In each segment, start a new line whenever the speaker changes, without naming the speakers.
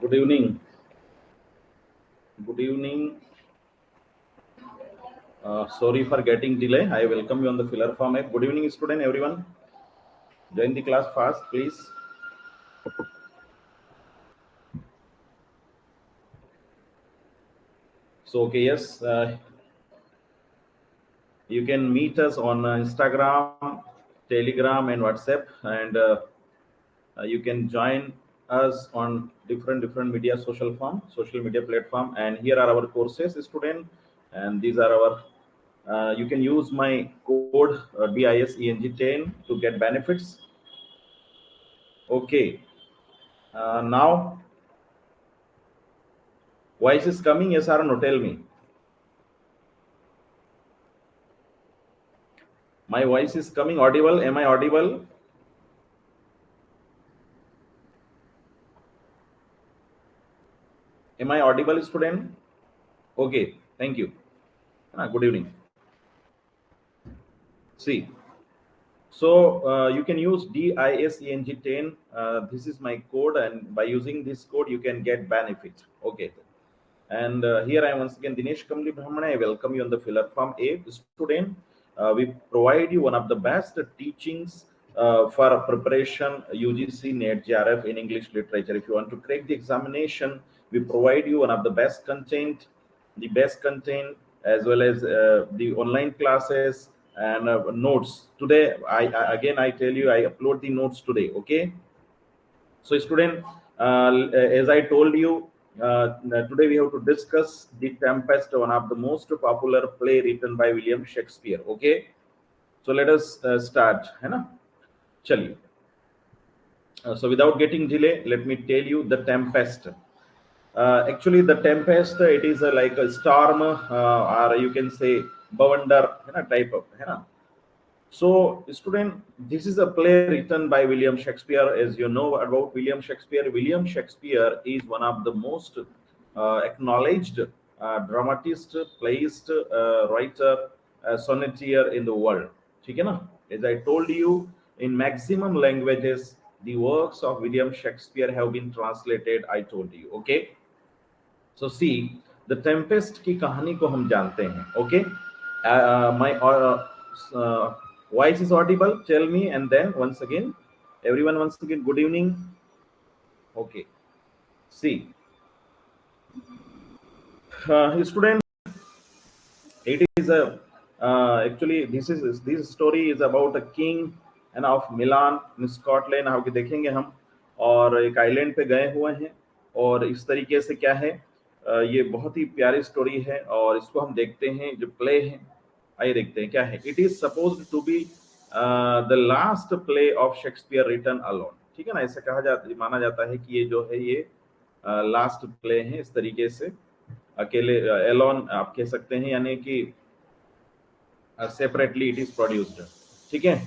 Good evening. Good evening. Sorry for getting delay. I welcome you on the filler form app. Good evening, student. Everyone, join the class fast, please. So, okay, yes, you can meet us on Instagram, Telegram, and WhatsApp, and you can join us on different media social media platform. And here are our courses, student, and these are our. You can use my code DISENG10 to get benefits. Okay. Now, voice is coming, yes or no? Tell me. My voice is coming audible. Am I audible? Am I audible, student? Okay, thank you. Good evening. See, so you can use DISENG10. This is my code, and by using this code, you can get benefit. Okay. And here I am once again, Dinesh Kamli Brahmana. I welcome you on the filler form A. Student, we provide you one of the best teachings for preparation UGC NET JRF in English literature. If you want to crack the examination, we provide you one of the best content, as well as the online classes and notes. Today, I tell you, I upload the notes today. Okay. So, student, as I told you, today we have to discuss The Tempest, one of the most popular play written by William Shakespeare. Okay, so let us start. है ना? चलिए. So, without getting delay, let me tell you The Tempest. Actually, The Tempest, it is like a storm, or you can say bavander, है ना, type of, है ना. So, student, this is a play written by William Shakespeare. As you know about William Shakespeare, William Shakespeare is one of the most acknowledged dramatist, playist, writer, sonneteer in the world. ठीक है ना? As I told you, in maximum languages, the works of William Shakespeare have been translated. I told you. Okay. So see, the Tempest की कहानी को हम जानते हैं. Okay. My voice is audible. Tell me, and then once again, everyone once again, good evening. Okay. See, student, it is a actually this story is about a king and of Milan in Scotland. how कि देखेंगे हम, और एक island पे गए हुए हैं, और इस तरीके से क्या है, ये बहुत ही प्यारी स्टोरी है, और इसको हम देखते हैं जो प्ले है. आइए देखते हैं क्या है. It is supposed to be the last play of Shakespeare written alone. ठीक है ना, ऐसा कहा जाता, माना जाता है कि ये जो है ये लास्ट प्ले है, इस तरीके से अकेले, एलोन आप कह सकते हैं, यानी कि सेपरेटली इट इज प्रोड्यूस्ड. ठीक है.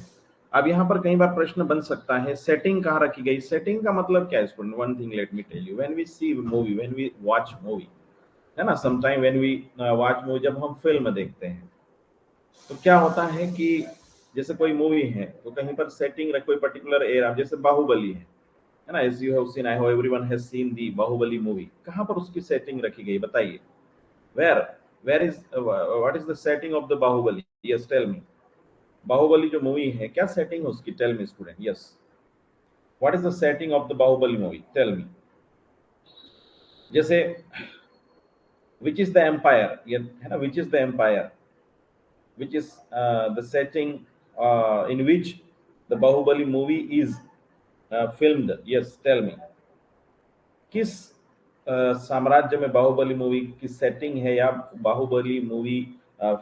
अब यहाँ पर कई बार प्रश्न बन सकता है, सेटिंग कहाँ रखी गई. सेटिंग का मतलब क्या है student. One thing let me tell you, when we see movie, when we watch movie, है ना, sometime when we watch movie, जब हम फिल्म देखते हैं तो क्या होता है कि जैसे कोई मूवी है तो कहीं पर सेटिंग रख, कोई पर्टिकुलर एरिया, जैसे बाहुबली है ना, as you have seen, I hope everyone has seen the Baahubali movie. कहाँ पर उसकी सेटिंग रखी गई बताइए. Where where is what is the setting of the Baahubali. Yes tell me. Baahubali जो मूवी है, क्या सेटिंग है उसकी. Tell me student. Yes, what is the setting of the Baahubali movie. Tell me. जैसे विच इज द एम्पायर, ये है ना, which is the empire, which is the setting in which the Bahubali movie is filmed. Yes, tell me. किस साम्राज्य में Baahubali movie की setting है, या बाहुबली मूवी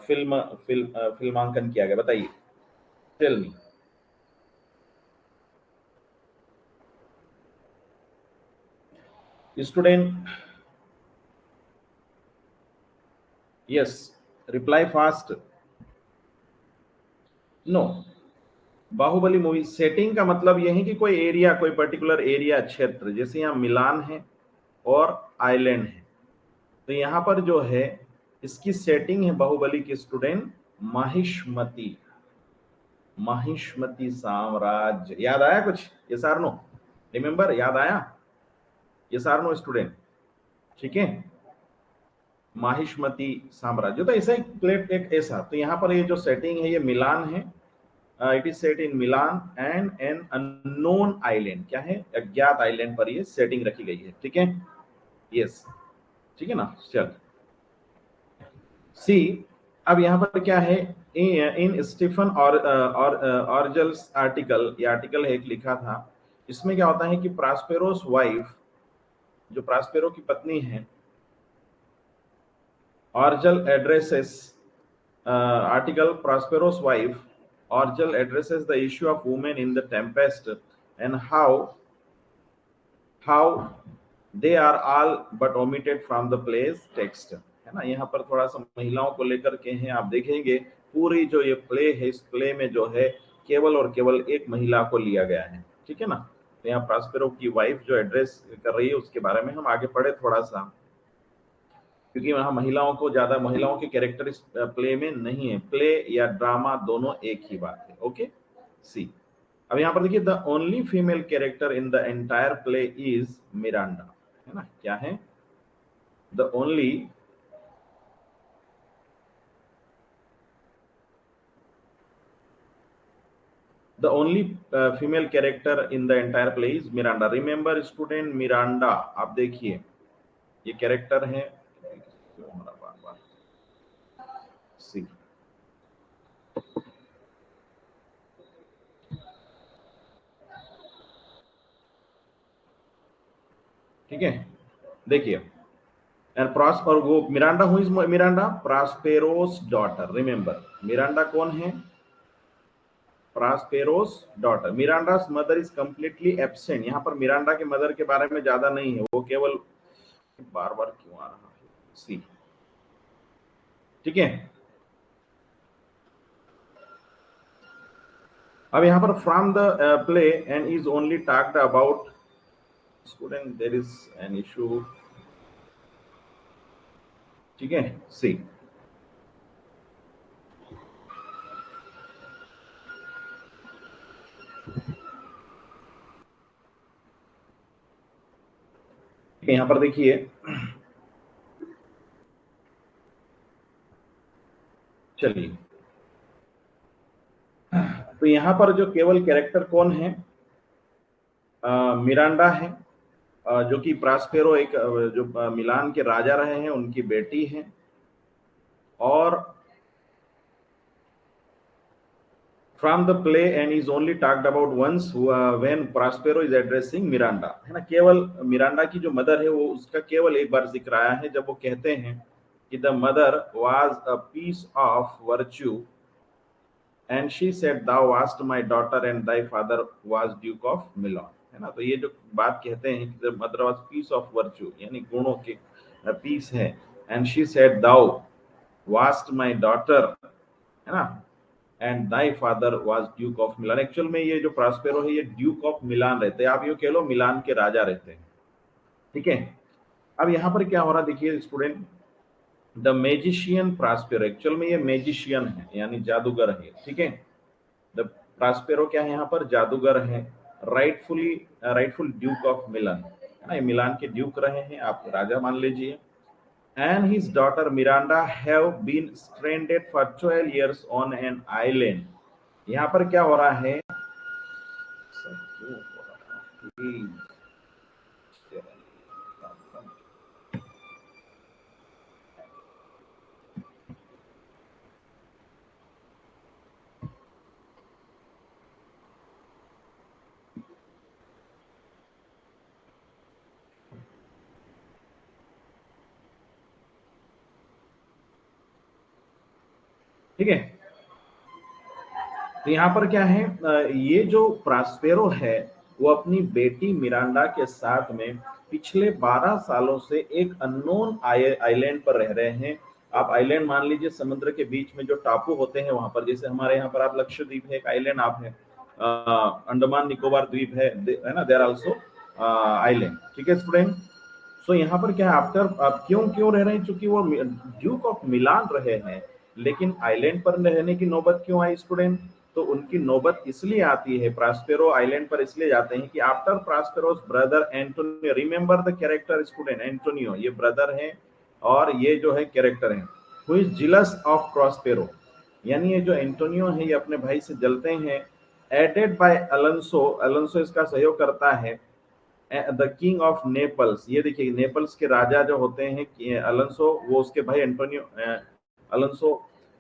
फिल्मांकन किया गया, बताइए. Tell me. Student, yes, reply fast. No, Baahubali movie setting का मतलब यह है कि कोई एरिया, कोई पर्टिकुलर एरिया, क्षेत्र, जैसे यहाँ मिलान है और आइलैंड है, तो यहाँ पर जो है इसकी सेटिंग है बाहुबली की स्टूडेंट महिष्मती. महिष्मती साम्राज्य. याद आया कुछ. ये सार नो, रिमेम्बर, याद आया. Yes or no student? ठीक है, माहिष्मती साम्राज्य, तो ऐसा एक प्लेट एक ऐसा, तो यहाँ पर ये जो सेटिंग है ये मिलान है, it is set in Milan and N unknown island, क्या है, अज्ञात आइलैंड पर ये सेटिंग रखी गई है, ठीक है, यस, ठीक है ना। चल सी, अब यहाँ पर क्या है, इन स्टीफन और ऑर्जल्स आर्टिकल, ये आर्टिकल है एक लिखा था, इसमें क्या होता है कि प्रास्पेरोस वाइफ, जो प्रास्पेरो की पत्नी है, ऑर्जल addresses, article Prospero's wife, Orgel addresses the issue of women in the tempest and how they are all but omitted from the play's text, है ना। यहाँ पर थोड़ा सा महिलाओं को लेकर के हैं, आप देखेंगे पूरी जो ये प्ले है, इस प्ले में जो है केवल और केवल एक महिला को लिया गया है, ठीक है ना। तो यहाँ प्रास्पेरो की वाइफ जो एड्रेस कर रही है उसके बारे में हम आगे पढ़े थोड़ा सा, क्योंकि वहां महिलाओं को ज्यादा, महिलाओं के कैरेक्टर इस प्ले में नहीं है, प्ले या ड्रामा दोनों एक ही बात है, ओके सी। अब यहाँ पर देखिए, the only female character in the entire play is Miranda, है ना, क्या है, the only female character in the entire play is Miranda. Remember student, Miranda, आप देखिए ये कैरेक्टर है, बार बार सी, ठीक है, देखिए, एंड प्रॉस, और वो Miranda, who is Miranda, Prospero's daughter, remember Miranda कौन है, Prospero's daughter. Miranda's mother is completely absent, यहाँ पर मिरांडा के मदर के बारे में ज्यादा नहीं है, वो केवल, बार बार क्यों आ रहा है, सी, ठीक है। अब यहाँ पर from the play and is only talked about, student there is an issue, ठीक है, सी, यहाँ पर देखिए, चलिए, तो यहाँ पर जो केवल कैरेक्टर कौन है, मिरांडा है, जो कि प्रास्पेरो एक जो मिलान के राजा रहे हैं उनकी बेटी है, और from the play and is only talked about once when Prospero is addressing Miranda, है ना, केवल मिरांडा की जो मदर है वो उसका केवल एक बार जिक्र आया है, जब वो कहते हैं कि the mother was a piece of virtue and she said thou wast my daughter and thy father was duke of Milan, है ना। तो ये जो बात कहते हैं कि the mother was piece of virtue, यानी गुणों के पीस है, and she said thou wast my daughter, है ना, and thy father was duke of Milan. Actual में ये जो प्रास्पेरो है ये ड्यूक ऑफ मिलान रहते हैं, आप ये कह लो मिलान के राजा रहते हैं, ठीक है। अब यहाँ पर क्या हो रहा है, देखिए स्टूडेंट, द मैजिशियन प्रास्पेरो, एक्चुअल में ये मैजिशियन है यानी जादूगर है, ठीक है। द प्रास्पेरो क्या है, यहाँ पर जादूगर है, राइटफुल ड्यूक ऑफ मिलान, है ना, ये मिलान के ड्यूक रहे हैं, आप राजा मान लीजिए, and his daughter Miranda have been stranded for 12 years on an island। यहाँ पर क्या हो रहा है, ठीक है। तो यहाँ पर क्या है, ये जो प्रास्पेरो है वो अपनी बेटी मिरांडा के साथ में पिछले 12 सालों से एक अननोन आइलैंड पर रह रहे हैं। आप आइलैंड मान लीजिए समुद्र के बीच में जो टापू होते हैं वहां पर, जैसे हमारे यहाँ पर आप लक्षद्वीप है एक आइलैंड, आप है अंडमान निकोबार द्वीप है ना, देयर आल्सो आइलैंड, ठीक है स्टूडेंट। सो यहाँ पर क्या है, आफ्टर आप क्यों क्यों रह रहे हैं, क्योंकि वो ड्यूक ऑफ मिलान रहे हैं, लेकिन आइलैंड पर रहने की नौबत क्यों आई स्टूडेंट, तो उनकी नौबत इसलिए आती है, प्रास्पेरो आइलैंड पर इसलिए जाते हैं कि after Prospero's brother Antonio, remember the character student, Antonio ये ब्रदर हैं और ये जो है कैरेक्टर है, who is jealous of Prospero, यानी ये जो एंटोनियो है ये अपने भाई से जलते हैं। एडेड बाय अलोंसो, अलोंसो इसका सहयोग करता है। द किंग ऑफ नेपल्स, ये देखिए नेपल्स के राजा जो होते हैं अलोंसो, वो उसके भाई एंटोनियो, अलोंसो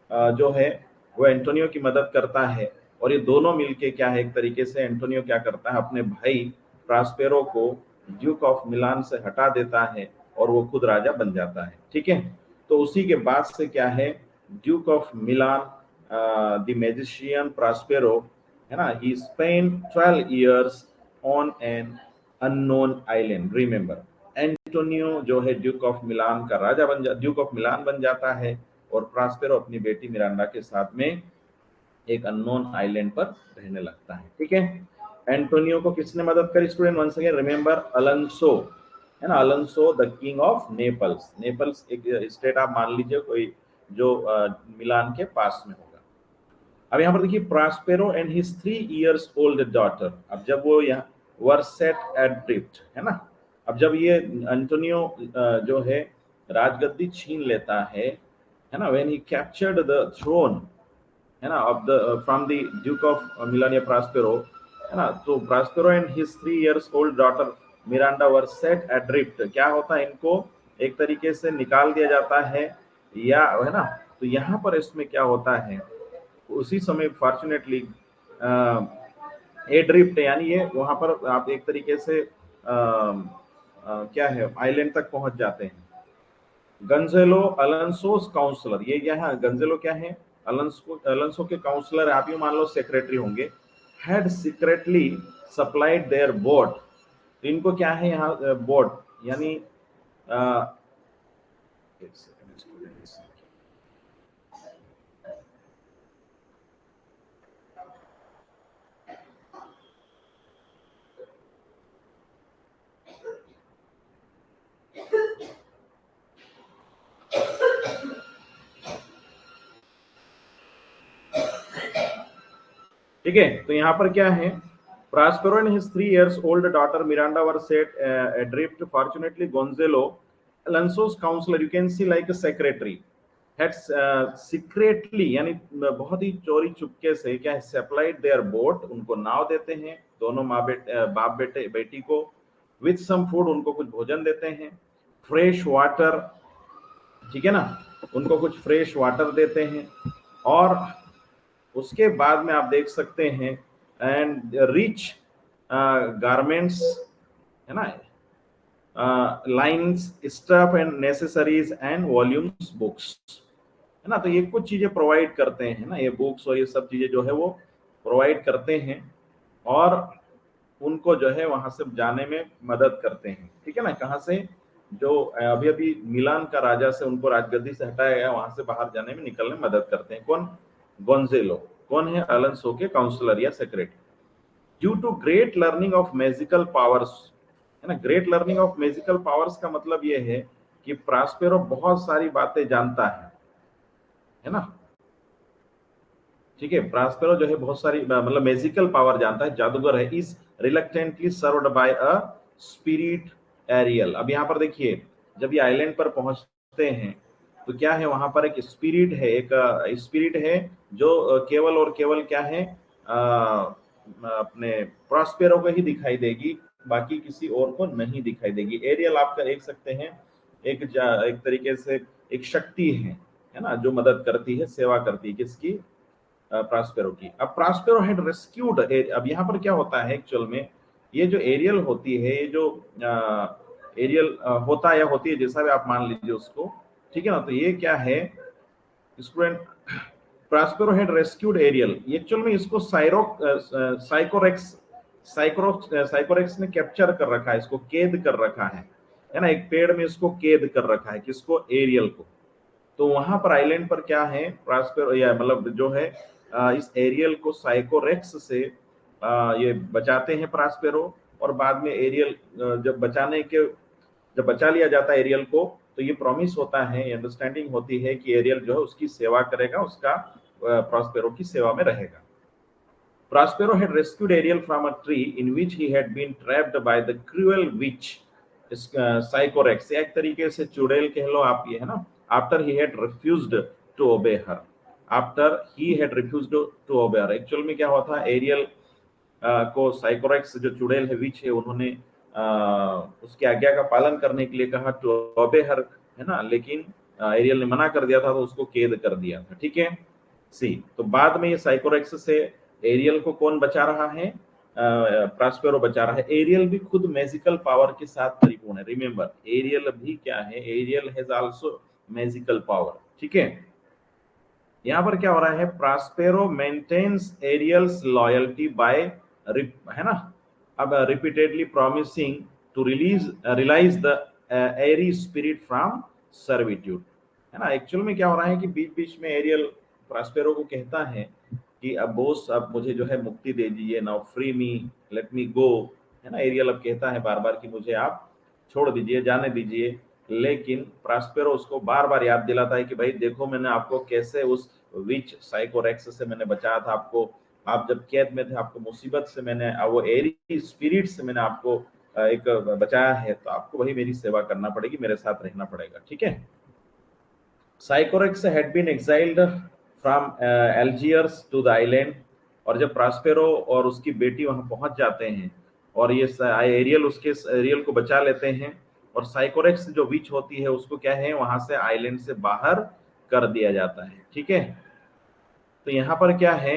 जो है वो एंटोनियो की मदद करता है। और ये दोनों मिलके क्या है, एक तरीके से एंटोनियो क्या करता है, अपने भाई प्रास्पेरो को ड्यूक ऑफ मिलान से हटा देता है और वो खुद राजा बन जाता है। ठीक है, तो उसी के बाद से क्या है, duke of Milan the magician Prospero, है ना, he spend 12 years on an unknown island. Remember, Antonio जो है ड्यूक ऑफ मिलान का राजा ड्यूक ऑफ मिलान बन जाता है और प्रास्पेरो अपनी बेटी मिरांडा के साथ में एक अननोन आइलैंड पर रहने लगता है। ठीक है, एंटोनियो को किसने मदद करी student, once again remember Alonso, है ना, Alonso the king of Naples, Naples एक स्टेट आप मान लीजिए कोई जो मिलान के पास में होगा। अब यहाँ पर देखिए Prospero and his 3 years old daughter, अब जब वो यहाँ वर सेट एड्रिफ्ट, है ना, अब जब ये एंटोनियो जो है राजगद्दी छीन लेता है ना, when he captured the throne, है ना, of the from the duke of मिलानिया प्रास्पेरो, है ना, तो Prospero and his 3 years old daughter Miranda were set adrift, क्या होता है, इनको एक तरीके से निकाल दिया जाता है या, है ना, तो यहाँ पर इसमें क्या होता है, उसी समय फॉर्चुनेटली एड्रिफ्ट यानी ये वहां पर आप एक तरीके से क्या है आइलैंड तक पहुंच जाते हैं। गंजेलो अलोंसोस काउंसलर, ये क्या है, गंजेलो क्या है, अलोंसो के काउंसलर, आप यूं मान लो सेक्रेटरी होंगे, had secretly supplied their boat, तो इनको क्या है यहाँ बोट यानी एक सेकंड स्टूडेंट्स, ठीक है, तो यहाँ पर क्या है, Prospero and his 3 years old daughter Miranda were set adrift. Fortunately, Gonzalo, Alonso's counselor, you can see like a secretary, had secretly यानी बहुत ही चोरी चुपके से क्या है, supplied their boat, उनको नाव देते हैं, दोनों बाप बेटे बेटी को, with some food, उनको कुछ भोजन देते हैं, fresh water, ठीक है ना, उनको कुछ फ्रेश वाटर देते हैं, और उसके बाद में आप देख सकते हैं एंड रिच गारमेंट्स, है ना, lines stuff and necessaries and volumes books, है ना, तो ये कुछ चीजें प्रोवाइड करते हैं ना, ये बुक्स और ये सब चीजें जो है वो प्रोवाइड करते हैं और उनको जो है वहां से जाने में मदद करते हैं। ठीक है ना, कहाँ से, जो अभी अभी मिलान का राजा से उनको राजगद्दी से हटाया गया, वहां से बाहर जाने में निकलने में मदद करते हैं। कौन, गोंजेलो, कौन है, अलोंसो के काउंसलर या secretary. Due to great learning of magical powers, है ना, great learning of magical powers का मतलब ये है कि प्रास्पेरो बहुत सारी बातें जानता है ना, ठीक है, प्रास्पेरो जो है बहुत सारी मतलब मैजिकल पावर जानता है, जादूगर है, is reluctantly served by a spirit Ariel. अब यहाँ पर देखिए जब ये आइलैंड पर पहुंचते हैं तो क्या है, वहां पर एक स्पिरिट है, एक स्पिरिट है जो केवल और केवल क्या है, अपने प्रॉस्पेरो को ही दिखाई देगी, बाकी किसी और को नहीं दिखाई देगी। एरियल आप देख सकते हैं एक तरीके से एक शक्ति है ना, जो मदद करती है, सेवा करती है, किसकी, प्रास्पेरो की। अब प्रास्पेरो हैड रेस्क्यूड, अब यहाँ पर क्या होता है एक्चुअल में, ये जो एरियल होती है, ये जो एरियल होता है या होती है, जैसा भी आप मान लीजिए उसको, ठीक है ना, तो ये क्या है student, Prospero had rescued Ariel, actual में इसको साइकोरेक्स ने कैप्चर कर रखा है, इसको कैद कर रखा है ना, एक पेड़ में इसको कैद कर रखा है, किसको, एरियल को। तो वहां पर आइलैंड पर क्या है, प्रास्पेरो या मतलब जो है इस एरियल को साइकोरेक्स से ये बचाते हैं प्रास्पेरो, और बाद में एरियल जब बचा लिया जाता है एरियल को, तो ये प्रॉमिस होता है, अंडरस्टैंडिंग होती है कि एरियल जो है उसकी सेवा करेगा, उसका प्रॉस्पेरो की सेवा में रहेगा। Prospero had rescued Ariel from a tree in which he had been trapped by the cruel witch Sycorax. एक तरीके से चुड़ैल कह लो आप, ये है ना. After he had refused to obey her. After he had refused to obey her. Actual में क्या हुआ था, एरियल को साइकोरेक्स जो चुड़ैल है, विच है, उन्होंने उसकी आज्ञा का पालन करने के लिए कहा, टू ओबे हर, है ना, लेकिन एरियल ने मना कर दिया था, तो उसको कैद कर दिया था. ठीक है. सी, तो बाद में ये साइकोरेक्स से एरियल को कौन बचा रहा है, प्रॉस्पेरो बचा रहा है. एरियल भी खुद मैजिकल पावर के साथ परिपूर्ण है. रिमेंबर, एरियल भी क्या है, Ariel has also magical power. ठीक है. यहाँ पर क्या हो रहा है, Prospero maintains Ariel's loyalty by, है ना, अब repeatedly promising to release the airy spirit from servitude, है ना. एक्चुअल में क्या हो रहा है कि बीच बीच में एरियल प्रॉस्पेरो को कहता है कि अब बॉस, अब मुझे जो है मुक्ति दे दीजिए, नाउ फ्री मी, लेट मी गो, है ना. एरियल अब कहता है बार बार कि मुझे आप छोड़ दीजिए, जाने दीजिए, लेकिन प्रॉस्पेरो उसको बार बार याद दिलाता है कि भाई देखो, मैंने आपको कैसे उस विच साइकोरेक्स से मैंने बचाया था आपको, आप जब कैद में थे, आपको मुसीबत से मैंने, वो एरी स्पिरिट से मैंने आपको एक बचाया है, तो आपको वही मेरी सेवा करना पड़ेगी, मेरे साथ रहना पड़ेगा. ठीक है. Sycorax had been exiled from Algiers to the island. और जब प्रॉस्पेरो और उसकी बेटी वहां पहुंच जाते हैं, और ये एरियल को बचा लेते हैं, और साइकोरेक्स जो विच होती है उसको क्या है, वहां से आइलैंड से बाहर कर दिया जाता है. ठीक है. तो यहां पर क्या है,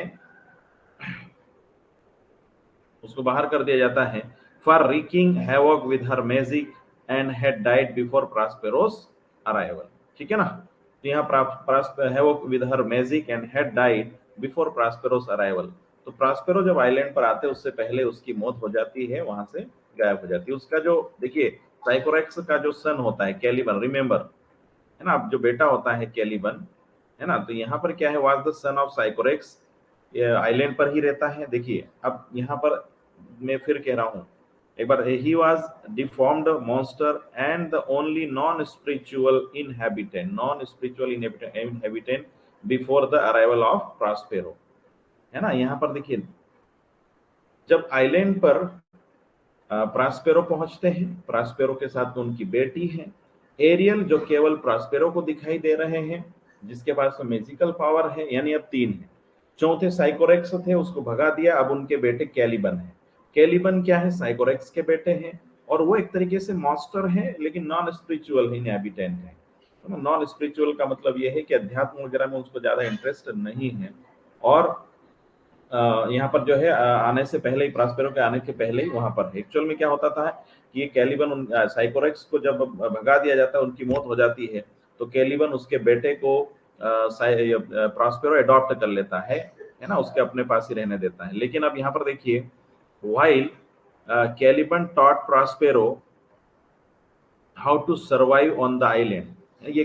उसको बाहर कर दिया जाता है, for wreaking havoc with her magic and had died before Prospero's arrival. ठीक है ना. तो यहाँ havoc with her magic and had died before Prospero's arrival. तो प्रॉस्पेरो जब आइलैंड पर आते हैं उससे पहले उसकी मौत हो जाती है, वहां से गायब हो जाती है. उसका जो, देखिए, साइकोरेक्स का जो सन होता है कैलिबन, रिमेंबर, है ना, अब जो बेटा होता है कैलिबन, है ना, तो यहाँ पर क्या है, was the son of Sycorax, island पर ही रहता है. देखिए, अब यहाँ पर मैं फिर कह रहा हूँ एक बार, he was deformed monster and the only non spiritual inhabitant before the arrival of Prospero, है ना. यहाँ पर देखिए, जब आइलैंड पर प्रॉस्पेरो पहुंचते हैं, प्रॉस्पेरो के साथ उनकी बेटी है एरियल, जो केवल प्रॉस्पेरो को दिखाई दे रहे हैं, जिसके पास तो मैजिकल पावर है, यानी अब 3 है. चौथे साइकोरेक्स थे, उसको भगा दिया. अब उनके बेटे कैलिबन है. कैलिबन क्या है, साइकोरेक्स के बेटे हैं, और वो एक तरीके से मास्टर है, लेकिन नॉन स्पिरिचुअल इनहैबिटेंट है. नॉन स्पिरिचुअल का मतलब ये है कि अध्यात्म वगैरह में उसको ज्यादा इंटरेस्ट नहीं है. और यहाँ पर जो है आने से पहले ही, प्रॉस्पेरो के आने के पहले ही वहां पर है. एक्चुअल में क्या होता था कि ये कैलिबन, साइकोरेक्स को जब भगा दिया जाता है, उनकी मौत हो जाती है, तो कैलिबन उसके बेटे को प्रॉस्पेरो अडॉप्ट कर लेता है ना, उसके अपने पास ही रहने देता है. लेकिन अब यहाँ पर देखिए, while Caliban taught Prospero how to survive on the island. ये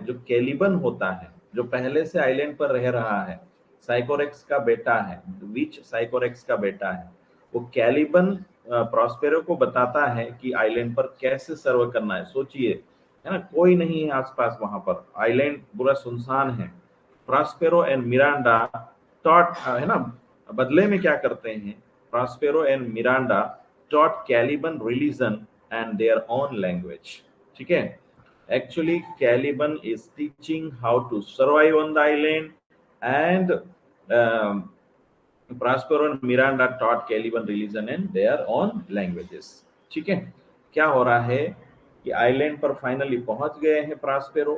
जो कैलिबन होता है, जो पहले से आइलैंड पर रह रहा है, साइकोरेक्स का बेटा है, विच साइकोरेक्स का बेटा है, वो कैलिबन प्रॉस्पेरो को बताता है कि आइलैंड पर कैसे सर्व करना है. सोचिए, है ना, कोई नहीं है आसपास, वहां पर आइलैंड पूरा सुनसान है. प्रॉस्पेरो एंड मिरांडा टॉट, है ना, बदले में क्या करते हैं, Prospero and Miranda taught Caliban religion and their own language. ठीक है. Actually, Caliban is teaching how to survive on the island, and Prospero and Miranda taught Caliban religion and their own languages. ठीक है. क्या हो रहा है कि island पर फाइनली पहुंच गए हैं प्रॉस्पेरो.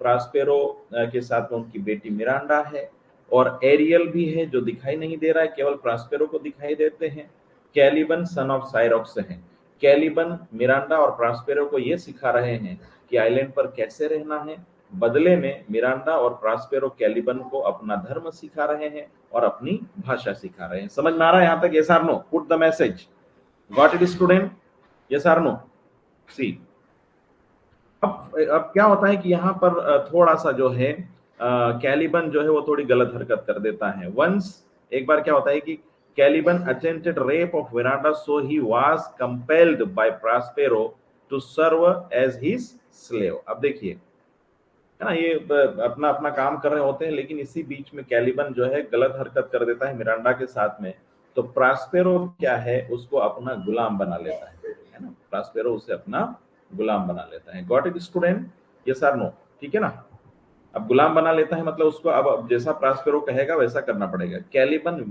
प्रॉस्पेरो के साथ उनकी बेटी मिरांडा है, और एरियल भी है, जो दिखाई नहीं दे रहा है, केवल प्रॉस्पेरो को दिखाई देते हैं. कैलिबन सन ऑफ साइरोक्स है. कैलिबन मिरांडा और प्रॉस्पेरो को ये सिखा रहे हैं कि आइलैंड पर कैसे रहना है. बदले में मिरांडा और प्रॉस्पेरो कैलिबन को अपना धर्म सिखा रहे हैं और अपनी भाषा सिखा रहे हैं. समझ में आ रहा है यहाँ तक? यस और no? Put the message. Got it student? Yes और नो? सी, अब क्या होता है कि यहाँ पर थोड़ा सा जो है कैलिबन जो है वो थोड़ी गलत हरकत कर देता है. वंस, एक बार क्या होता है कि Caliban attempted rape of Miranda, so he was compelled by Prospero to serve as his slave. अब देखिए, है ना, ये अपना अपना काम कर रहे होते हैं, लेकिन इसी बीच में कैलिबन जो है गलत हरकत कर देता है मिरांडा के साथ में। तो प्रास्पेरो क्या है, उसको अपना गुलाम बना लेता है ना, प्रास्पेरो उसे अपना गुलाम बना लेता है। Got it student? Yes or no? ठीक है ना। अब गुलाम बना लेता है मतलब उसको अब जैसा प्रास्पेरो कहेगा वैसा करना पड़ेगा। Caliban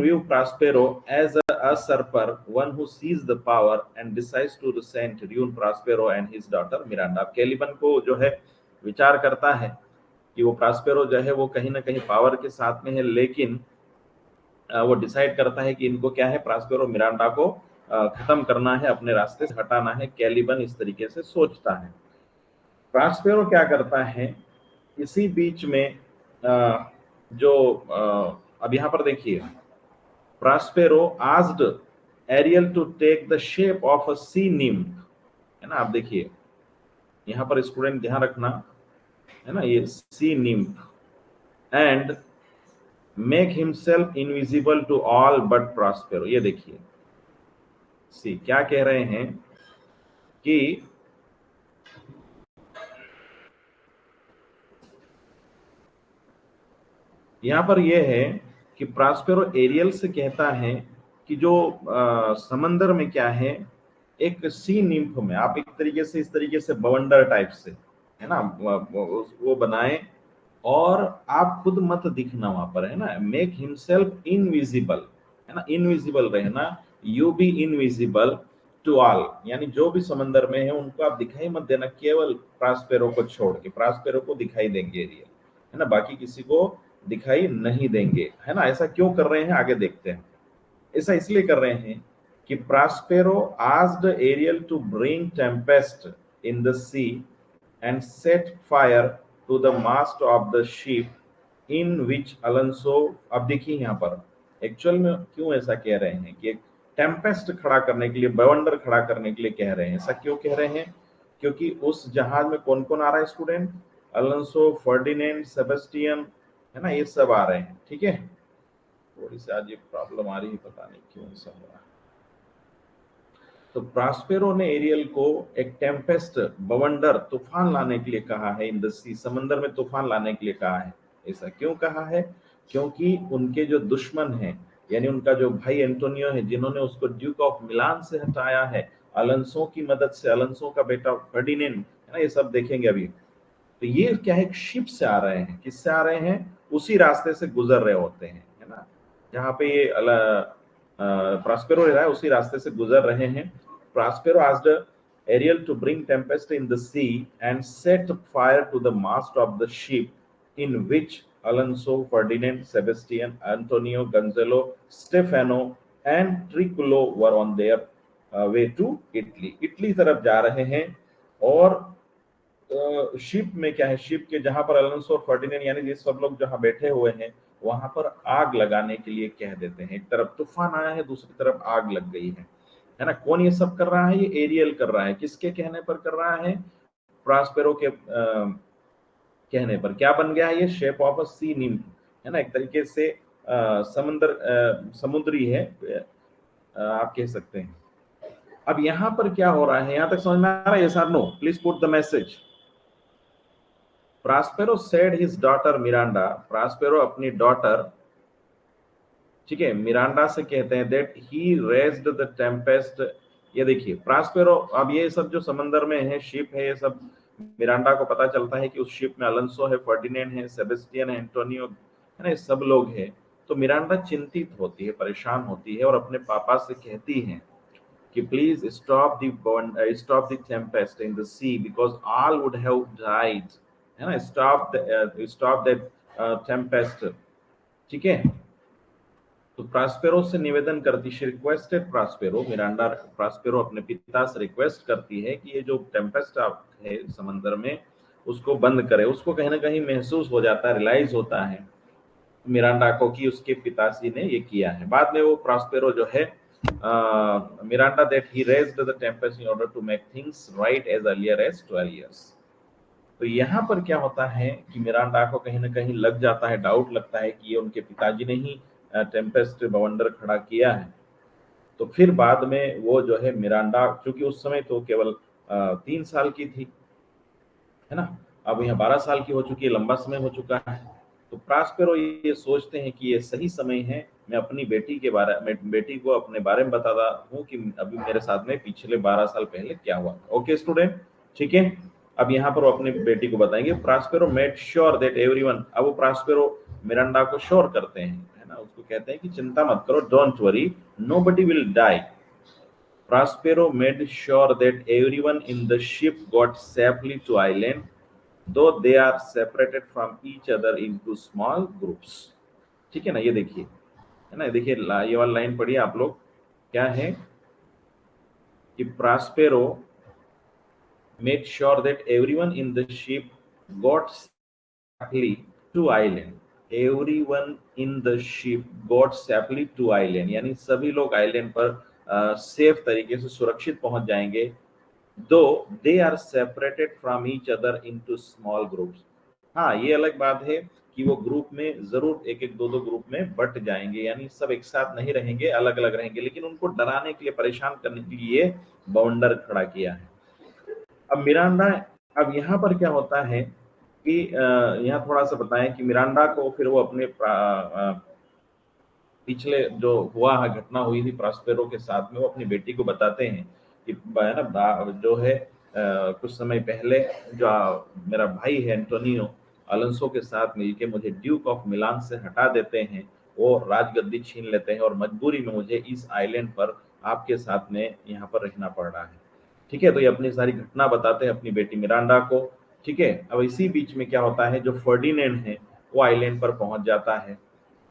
view Prospero as a usurper, one who seizes the power and decides to resent ruin Prospero and his daughter Miranda। अब कैलिबन को जो है विचार करता है कि वो प्रास्पेरो जो है वो कहीं ना कहीं पावर के साथ में है, लेकिन वो डिसाइड करता है कि इनको क्या है, प्रास्पेरो मिरांडा को खत्म करना है, अपने रास्ते से हटाना है। कैलिबन इस तरीके से सोचता है। प्रास्पेरो क्या करता है, इसी बीच में जो अब यहाँ पर देखिए, Prospero asked Ariel to take the shape of a sea nymph, है ना। आप देखिए यहाँ पर स्टूडेंट ध्यान रखना, है ना, ये sea nymph and make himself invisible to all but Prospero. ये देखिए सी क्या कह रहे हैं कि यहाँ पर यह है कि प्रॉस्पेरो एरियल से कहता है कि जो समंदर में क्या है, एक सी निम्फ में आप एक तरीके से इस तरीके से बवंडर टाइप से, है ना, वो बनाए और आप खुद मत दिखना वहां पर, है ना। मेक हिमसेल्फ इनविजिबल, है ना, इनविजिबल रहना, you be invisible to all, यानी जो भी समंदर में है उनको आप दिखाई मत देना, केवल प्रास्पेरो को छोड़ के। प्रास्पेरो को दिखाई देंगे एरियल, है ना, बाकी किसी को दिखाई नहीं देंगे, है ना। ऐसा क्यों कर रहे हैं आगे देखते हैं। ऐसा इसलिए कर रहे हैं कि Prospero asked Ariel to bring tempest in the sea and set fire to the mast of the ship in which Alonso. अब देखिए यहाँ पर एक्चुअल में क्यों ऐसा कह रहे हैं कि एक टेम्पेस्ट खड़ा करने के लिए, बवंडर खड़ा करने के लिए कह रहे हैं। ऐसा क्यों कह रहे हैं? क्योंकि उस जहाज में कौन कौन आ रहा है स्टूडेंट? अलोंसो, फर्डिनेंड, सेबेस्टियन, है ना, ये सब आ रहे हैं। ठीक है, थोड़ी सी आज ये प्रॉब्लम आ रही है, पता नहीं क्यों ऐसा हो रहा है। तो प्रास्पेरो ने एरियल को एक टेम्पेस्ट, बवंडर, तूफान लाने के लिए कहा है इन द सी, समंदर में तूफान लाने के लिए कहा है। ऐसा क्यों कहा है? क्योंकि उनके जो दुश्मन हैं, यानी उनका जो भाई एंटोनियो है, जिन्होंने उसको ड्यूक ऑफ मिलान से हटाया है अलोंसो की मदद से, अलोंसो का बेटा फर्डिनेंड, है ना, ये सब देखेंगे अभी। तो ये क्या है, शिप से आ रहे हैं। किससे आ रहे हैं? उसी रास्ते से गुजर रहे होते हैं, है ना, जहाँ पे ये प्रास्पेरो रह रहा है उसी रास्ते से गुजर रहे हैं। Prospero asked Ariel to bring tempest in the sea and set fire to the mast of the ship in which Alonso, Ferdinand, Sebastian, Antonio, Gonzalo, Stephano and Trinculo were on their way to Italy. Italy तरफ जा रहे हैं। और ship में क्या है, ship के जहां पर अलोंसो और फर्डिनेंड यानी ये सब लोग जहां बैठे हुए हैं वहां पर आग लगाने के लिए कह देते हैं। एक तरफ तूफान आया है, दूसरी तरफ आग लग गई है ना। कौन ये सब कर रहा है? ये एरियल कर रहा है। किसके कहने पर कर रहा है? प्रास्पेरो के कहने पर। क्या बन गया है ये? Shape of a sea nymph, है ना, एक तरीके से समुद्री है, आप कह सकते हैं। अब यहां पर क्या हो रहा है, यहां तक समझ में आ रहा है? यस और no? Please put the message. Prospero said his daughter Miranda, Prospero अपनी डॉटर, ठीक है, मिरांडा से कहते हैं that he raised the tempest. ये देखिए प्रास्पेरो, अब ये सब जो समंदर में है, शिप है, ये सब मिरांडा को पता चलता है कि उस शिप में अलोंसो है, फर्डिनेंड है, सेबेस्टियन है, एंटोनियो, है ना, ये सब लोग हैं। तो मिरांडा चिंतित होती है, परेशान होती है और अपने पापा से कहती है कि please stop the tempest in the sea because all would have died, है ना, स्टॉप दैट टेम्पेस्ट। ठीक है, तो प्रास्पेरो से निवेदन करती, शी रिक्वेस्टेड प्रास्पेरो, मिरांडा प्रास्पेरो अपने पिता से रिक्वेस्ट करती है कि ये जो टेम्पेस्ट है समंदर में उसको बंद करे। उसको कहीं ना कहीं महसूस हो जाता है, रियलाइज होता है मिरांडा को कि उसके पिताजी ने ये किया है। बाद में वो प्रास्पेरो जो है Miranda that he raised the tempest in order to make things right as earlier as 12 years। तो यहाँ पर क्या होता है कि मिरांडा को कहीं ना कहीं लग जाता है, डाउट लगता है कि ये उनके पिताजी ने ही टेम्पेस्ट बवंडर खड़ा किया है। तो फिर बाद में वो जो है मिरांडा, चूंकि उस समय तो केवल 3 साल की थी, है ना। अब यहाँ 12 साल की हो चुकी है, लंबा समय हो चुका है। तो प्रास्पेरो ये सोचते हैं कि ये सही समय है, मैं अपनी बेटी को अपने बारे में बताता हूँ कि अभी मेरे साथ में पिछले 12 साल पहले क्या हुआ था। ओके स्टूडेंट, ठीक है। अब यहाँ पर वो अपनी बेटी को बताएंगे। प्रास्पेरो मेड श्योर दैट एवरीवन, अब वो प्रास्पेरो मिरांडा को श्योर करते हैं, है ना, उसको कहते हैं कि चिंता मत करो, don't worry, nobody will die. Prospero made sure that everyone in the ship got safely to island, though they are separated from each other into small groups. ठीक है ना, ये देखिए, है ना, देखिए ये वाला लाइन पढ़िए आप लोग। क्या है कि Prospero made sure that everyone in the ship got safely to island. Everyone in the ship got safely to island, यानी सभी लोग आइलैंड पर सेफ तरीके से सुरक्षित पहुंच जाएंगे। दो they are separated from each other into small groups. हाँ, ये अलग बात है कि वो ग्रुप में जरूर एक एक दो दो ग्रुप में बट जाएंगे, यानी सब एक साथ नहीं रहेंगे, अलग अलग रहेंगे, लेकिन उनको डराने के लिए, परेशान करने के लिए बाउंडर खड़ा किया है। अब मिरांडा, अब यहाँ पर क्या होता है कि यहाँ थोड़ा सा बताएं कि मिरांडा को फिर वो अपने पिछले जो हुआ है, घटना हुई थी प्रास्पेरो के साथ में, वो अपनी बेटी को बताते हैं कि है ना, जो है कुछ समय पहले जो मेरा भाई है एंटोनियो अलोंसो के साथ मिलके मुझे ड्यूक ऑफ मिलान से हटा देते हैं, वो राजगद्दी छीन लेते हैं और मजबूरी में मुझे इस आइलैंड पर आपके साथ में यहाँ पर रहना पड़ रहा है। ठीक है, तो ये अपनी सारी घटना बताते हैं अपनी बेटी मिरांडा को। ठीक है, अब इसी बीच में क्या होता है, जो फर्डिनेंड है वो आइलैंड पर पहुंच जाता है।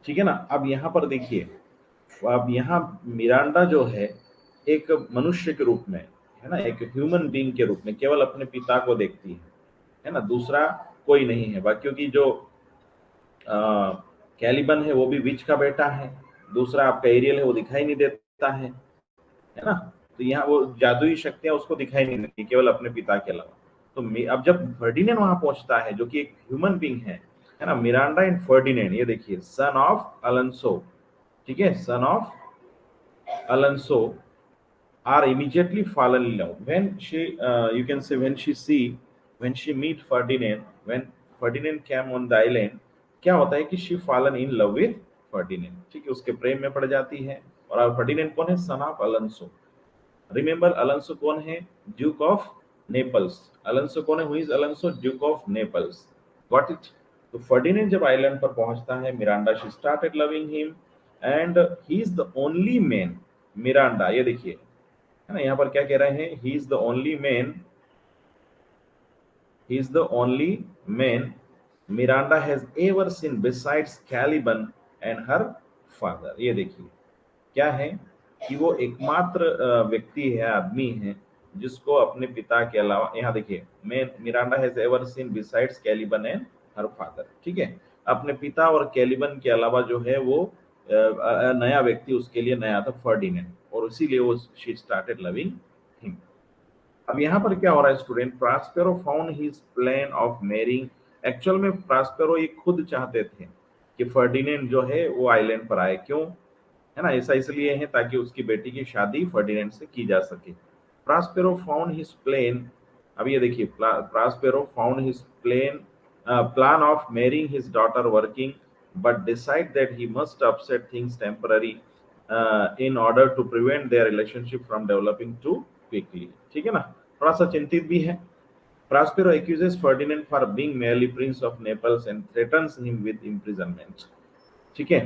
ठीक है ना। अब यहाँ पर देखिए, अब यहाँ मिरांडा जो है एक मनुष्य के रूप में, है ना, एक ह्यूमन बीइंग के रूप में केवल अपने पिता को देखती है ना, दूसरा कोई नहीं है। बाकियों की जो कैलिबन है वो भी विच का बेटा है, दूसरा आपका एरियल है वो दिखाई नहीं देता है ना। तो यहाँ वो जादुई शक्तियां उसको दिखाई नहीं देती, केवल अपने पिता के अलावा। तो अब जब फर्डिनेंड वहां पहुंचता है, जो कि एक ह्यूमन बीइंग है ना, मिरांडा एंड फर्डिनेंड, ये देखिए, सन ऑफ अलोंसो, ठीक है, son of Alonso are immediately fallen in love when she you can say when she meet Ferdinand, when Ferdinand came on the island, क्या होता है कि she fallen in love with Ferdinand, ठीक है, उसके प्रेम में पड़ जाती है। और फर्डिनेंड कौन है, son of Alonso. Remember Alonso कौन है, ड्यूक ऑफ नेपल्स। अलोंसो कौन है, who is Alonso, Duke of Naples. Got it. तो फर्डिनेंड जब आइलैंड पर पहुंचता है, Miranda she started loving him and he is the only man. Miranda, ये देखिए, है ना, यहाँ पर क्या कह रहे हैं, he is the only man, he is the only man Miranda has ever seen besides Caliban and her father. ये देखिए क्या है कि वो एकमात्र व्यक्ति है, आदमी है, जिसको अपने पिता के अलावा, यहाँ देखिए, मैं Miranda has ever seen besides Caliban and her father, ठीक है, अपने पिता और कैलिबन के अलावा जो है वो नया व्यक्ति उसके लिए नया था, फर्डिनेंड, और इसीलिए वो शी स्टार्टेड लविंग हिम। अब यहाँ पर क्या हो रहा है student, Prospero found his plan of marrying. Actual में प्रास्पेरो ये खुद चाहते थे कि फर्डिनेंड जो है वो आइलैंड पर आए, क्यों, है ना, ऐसा इसलिए है ताकि उसकी बेटी की शादी फर्डिनेंड से की जा सके। प्रास्पेरो फाउंड हिज प्लान, अब ये देखिए, Prospero found his plan of marrying his daughter working, but decide that he must upset things temporary in order to prevent their relationship from developing too quickly. ठीक है ना, थोड़ा सा चिंतित भी है। Prospero accuses Ferdinand for being merely Prince of Naples and threatens him with imprisonment. ठीक है,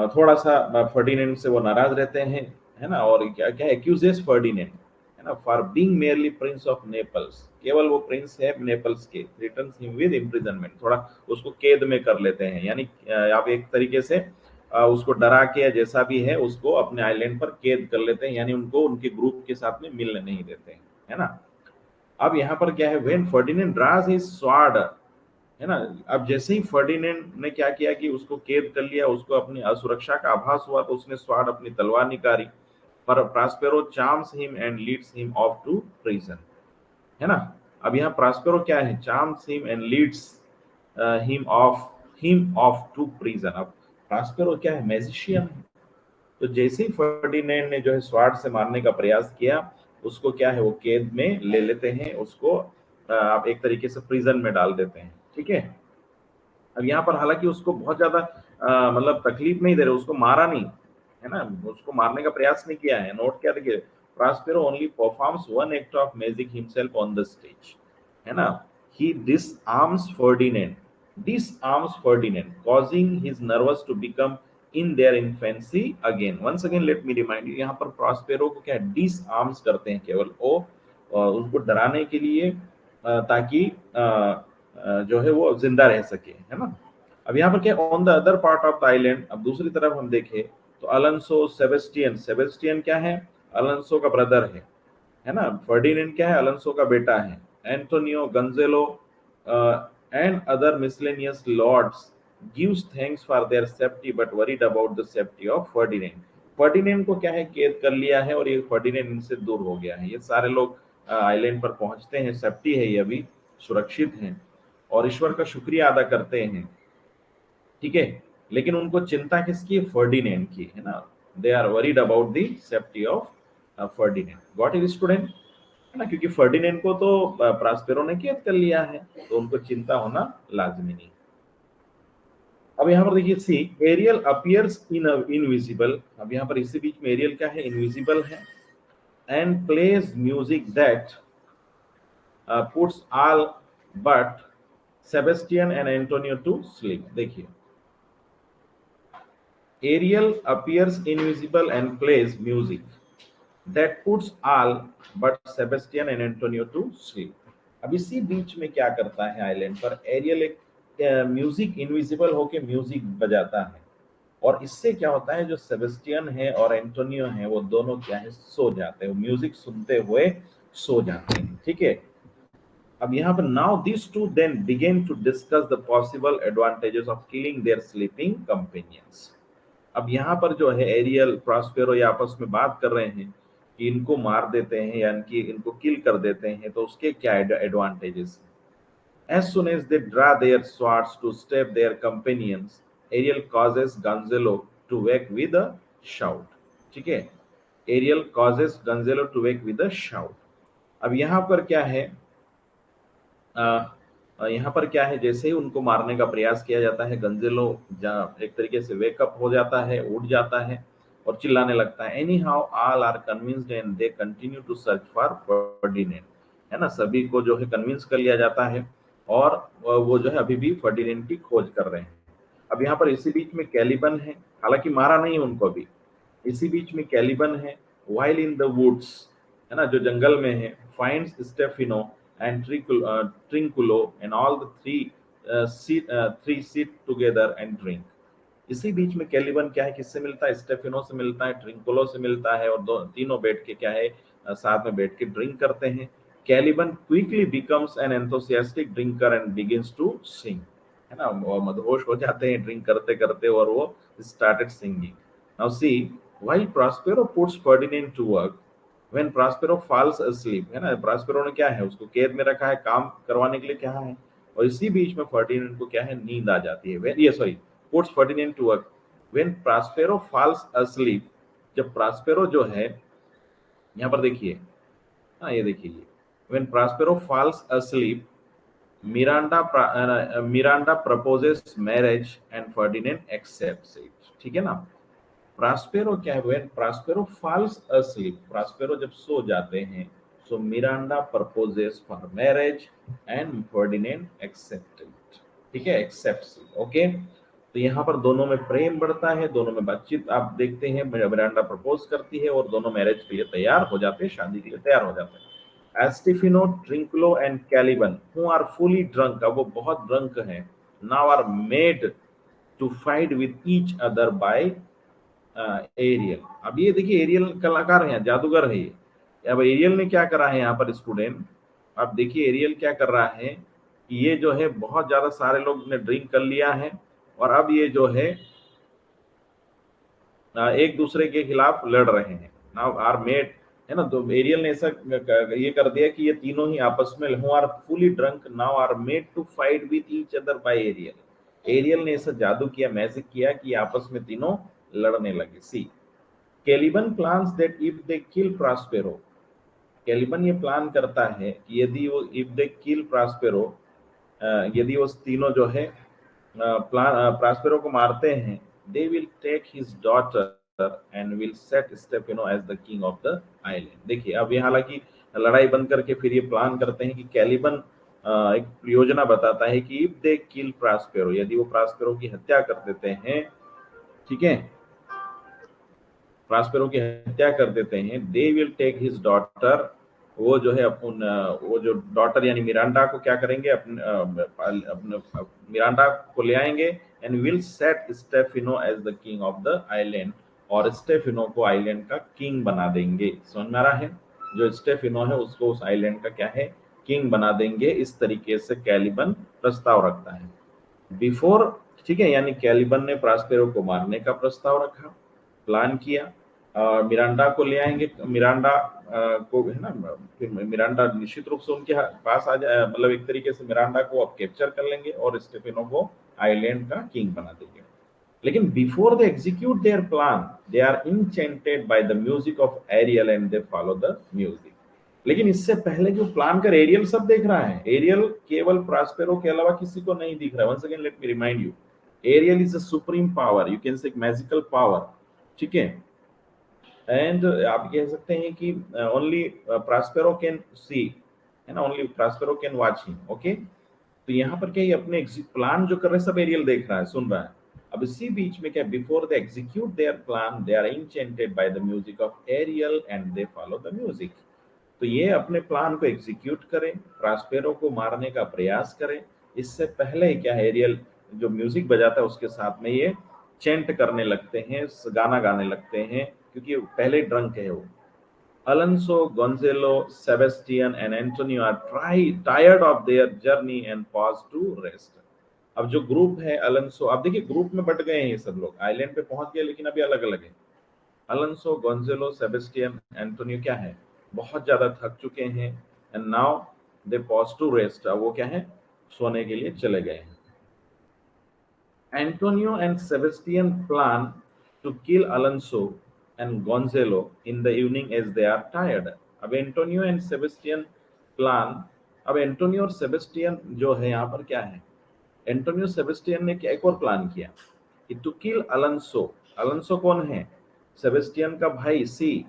थोड़ा सा फर्डिनेंड से वो नाराज रहते हैं, है ना, और क्या क्या एक्यूजेस फर्डिनेंड, है ना, for being merely Prince of Naples, केवल वो प्रिंस है नेपल्स के, थ्रेटन्स हिम विद इम्प्रिजनमेंट, थोड़ा उसको कैद में कर लेते हैं, यानी आप एक तरीके से उसको डरा के या जैसा भी है उसको अपने आइलैंड पर कैद कर लेते हैं, यानी उनको उनके ग्रुप के साथ में मिलने नहीं देते हैं, है ना। अब यहाँ पर क्या है, when Ferdinand draws his sword, है ना, अब जैसे ही फर्डिनेंड ने क्या किया कि उसको कैद कर लिया, उसको अपनी असुरक्षा का आभास हुआ, तो उसने स्वॉर्ड, अपनी तलवार निकाली, पर Prospero charms him and leads him off to prison, है ना। अब यहाँ प्रास्पेरो क्या है, charms him and leads him off to prison. अब प्रास्पेरो क्या है, मैजिशियन है। तो जैसे ही फर्डिनेंड ने जो है स्वॉर्ड से मारने का प्रयास किया, उसको क्या है वो कैद में ले लेते हैं, उसको आप एक तरीके से प्रिजन में डाल देते हैं। ठीक है, अब यहाँ पर हालांकि उसको बहुत ज्यादा मतलब तकलीफ नहीं दे रहे, उसको मारा नहीं है ना, उसको मारने का प्रयास नहीं किया है। नोट क्या देखिए, Prospero only performs one act of magic himself on the stage, है ना। ही disarms Ferdinand, causing his nerves to become in their infancy again. Once again let me remind you, यहाँ पर प्रॉस्पेरो को क्या डिसआर्म्स करते हैं, केवल वो उसको डराने के लिए, ताकि जो है वो जिंदा रह सके, है ना। अब यहाँ पर क्या, on the other part of the island, अब दूसरी तरफ हम देखें तो अलोंसो सेबेस्टियन, सेबेस्टियन क्या है, अलोंसो का ब्रदर है ना। फर्डिनेंड क्या है, अलोंसो का बेटा है। Antonio Gonzalo and other miscellaneous lords gives thanks for their safety but worried about the safety of Ferdinand. Ferdinand को क्या है, कैद कर लिया है और ये फर्डिनेंड इनसे दूर हो गया है। ये सारे लोग आइलैंड पर पहुंचते हैं, सेफ्टी है, ये अभी सुरक्षित हैं और ईश्वर का शुक्रिया अदा करते हैं। ठीक है, लेकिन उनको चिंता किसकी है, फर्डिनेंड की, है ना। They are worried about the safety of Ferdinand. Got it student, है ना, क्योंकि फर्डिनेंड को तो प्रॉस्पेरो ने कैद कर लिया है, तो उनको चिंता होना लाजमी नहीं। अब यहाँ पर देखिए, सी एरियल अपीयर्स इनविजिबल। अब यहाँ पर इसी बीच में एरियल क्या है, इनविजिबल है, and plays music that puts all but Sebastian and Antonio to sleep. देखिए, Ariel appears invisible and plays music that puts all but Sebastian and Antonio to sleep. अब इसी बीच में क्या करता है आइलैंड पर, एरियल एक म्यूजिक इनविजिबल होके म्यूजिक बजाता है, और इससे क्या होता है, जो सेबेस्टियन है और एंटोनियो है वो दोनों क्या है, सो जाते हैं, म्यूजिक सुनते हुए सो जाते हैं। ठीक है, अब यहाँ पर now this two then begin to discuss the possible advantages of killing their sleeping companions. अब यहाँ पर जो है एरियल प्रॉस्पेरो ये आपस में बात कर रहे हैं कि इनको मार देते हैं, यानी कि इनको किल कर देते हैं, तो उसके क्या advantages. As soon as they draw their swords to stab their companions, Ariel causes Gonzalo to wake with a shout। ठीक है, aerial causes Gonzalo to wake with a shout। अब यहाँ पर क्या है, यहाँ पर क्या है, जैसे ही उनको मारने का प्रयास किया जाता है, गंजेलो एक तरीके से वेकअप हो जाता है, उठ जाता है और चिल्लाने लगता है। Anyhow all are convinced and they continue to search for Ferdinand, है ना, सभी को जो है कन्विंस कर लिया जाता है और वो जो है अभी भी फर्डिनेंड की खोज कर रहे हैं। अब यहाँ पर इसी बीच में कैलिबन है, हालांकि मारा नहीं उनको भी, इसी बीच में कैलिबन है, वाइल इन द वुड्स, है ना, जो जंगल में है, finds Stephano and Trinculo and all the three sit together and drink. इसी बीच में कैलिबन क्या है, किससे मिलता है, स्टेफिनो से मिलता है, ट्रिंकुलो से मिलता है, और तीनों बैठ के क्या है, साथ में बैठ के ड्रिंक करते हैं। Caliban quickly becomes an enthusiastic drinker and begins to sing, है ना, वो मदहोश हो जाते हैं ड्रिंक करते करते और वो started singing. Now see while Prospero puts Ferdinand to work, when Prospero falls asleep, है ना, प्रॉस्पेरो ने क्या है, उसको कैद में रखा है, काम करवाने के लिए क्या है, और इसी बीच में फर्डिनेंड को क्या है, नींद आ जाती है। ये sorry, puts Ferdinand to work when Prospero falls asleep, जब प्रॉस्पेरो जो है, यहाँ पर देखिए, हाँ ये देखिए, when Prospero falls asleep, Miranda proposes marriage and Ferdinand accepts it. ठीक है ना। प्रॉस्पेरो क्या है, when Prospero falls asleep, Prospero जब सो जाते हैं, so Miranda proposes for marriage and Ferdinand accept it. ठीक है, एक्सेप्ट्स इट। ओके, तो यहाँ पर दोनों में प्रेम बढ़ता है, दोनों में बातचीत आप देखते हैं, मिरांडा प्रपोज करती है और दोनों मैरिज के लिए तैयार हो जाते हैं, शादी के लिए तैयार हो जाते हैं। Astefino, Trinculo and Caliban, who are fully drunk, अब वो बहुत ड्रंक हैं, now are made to fight with each other by Ariel. अब ये देखिए, एरियल कलाकार है, जादूगर है ये। अब एरियल ने क्या करा है यहाँ पर स्टूडेंट, अब देखिए एरियल क्या कर रहा है कि ये जो है बहुत ज्यादा सारे लोग ने ड्रिंक कर लिया है और अब ये जो है एक दूसरे के खिलाफ लड़ रहे हैं। नाउ आर मेड, है ना, तो एरियल ने ऐसा ये कर दिया कि ये तीनों ही आपस में, who are fully drunk now are made to fight with each other by Ariel. Ariel ने ऐसा जादू किया, मैजिक किया कि आपस में तीनों लड़ने लगे। See Caliban plans that if they kill Prospero, Caliban ये प्लान करता है कि यदि वो इफ दे किल प्रास्पेरो, यदि वो तीनों जो है प्लान प्रास्पेरो को मारते हैं, they will take his daughter and will set Stephano as the king of the island. देखिए अब ये हालांकि लड़ाई बंद करके फिर ये प्लान करते हैं कि कैलिबन एक योजना बताता है कि इफ दे किल प्रास्पेरो, यदि वो प्रास्पेरो की हत्या कर देते हैं, ठीक है, प्रास्पेरो की हत्या कर देते हैं, they will take his daughter, वो जो है अपन वो जो डॉटर यानी मिरांडा को क्या करेंगे, अपने मिरांडा को ले आएंगे and will set Stephano as the king of the island, और स्टेफिनो को आइलैंड का किंग बना देंगे। समझ में आ रहा है? जो स्टेफिनो है उसको उस आइलैंड का क्या है, किंग बना देंगे। इस तरीके से कैलिबन प्रस्ताव रखता है बिफोर, ठीक है, यानी कैलिबन ने प्रास्पेरो को मारने का प्रस्ताव रखा, प्लान किया, मिरांडा को ले आएंगे, मिरांडा को है ना, फिर मिरांडा निश्चित रूप से उनके पास आ जाए, मतलब एक तरीके से मिरांडा को अब कैप्चर कर लेंगे और स्टेफेनो को आइलैंड का किंग बना देंगे। लेकिन before they execute their plan, they are enchanted by the music of Ariel and they follow the music. लेकिन इससे पहले जो प्लान कर, एरियल सब देख रहा है, एरियल केवल प्रास्पेरो के अलावा किसी को नहीं दिख रहा है। Once again let me remind you, Ariel is a supreme power, you can say magical power, ठीक है, एंड आप कह सकते हैं कि ओनली प्रास्पेरो कैन सी, है ना, only Prospero can watch him. Okay, तो यहाँ पर क्या ये अपने प्लान जो कर रहे हैं सब एरियल देख रहा है, सुन रहा है। अब इसी बीच में क्या, before they execute their plan they are enchanted by the music of Ariel and they follow the music. तो ये अपने प्लान को एग्जीक्यूट करें, प्रास्पेरो को मारने का प्रयास करें, इससे पहले क्या है, एरियल जो म्यूजिक बजाता है उसके साथ में ये चेंट करने लगते हैं, गाना गाने लगते हैं, क्योंकि पहले ड्रंक है वो। Alonso, Gonzalo, Sebastian, and Antonio are tired of their journey and pause to rest. अब जो ग्रुप है अलोंसो, अब देखिए ग्रुप में बट गए हैं ये सब लोग, आइलैंड पे पहुंच गए लेकिन अभी अलग अलग है। अलोंसो, गोंजेलो, सेबेस्टियन, एंटोनियो क्या है, बहुत ज्यादा थक चुके हैं, and now they pause to rest, अब वो क्या है, सोने के लिए चले गए हैं। Antonio and Sebastian plan to kill Alonso and Gonzalo in the evening as they are tired. अब एंटोनियो एंड सेबेस्टियन प्लान, अब एंटोनियो और सेबेस्टियन जो है यहाँ पर क्या है, एंटोनियो सेबेस्टियन ने क्या एक और प्लान किया कि टू किल अलोंसो। अलोंसो कौन है, सेबेस्टियन का भाई सी।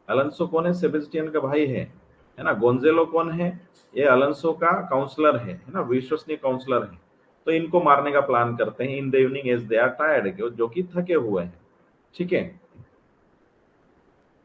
अलोंसो कौन है, सेबेस्टियन का भाई है ना। गोंजेलो कौन है, ये अलोंसो का काउंसलर है ना, विश्वसनीय काउंसलर है। तो इनको मारने का प्लान करते हैं in the evening as they are tired, जो कि थके हुए हैं, ठीक है।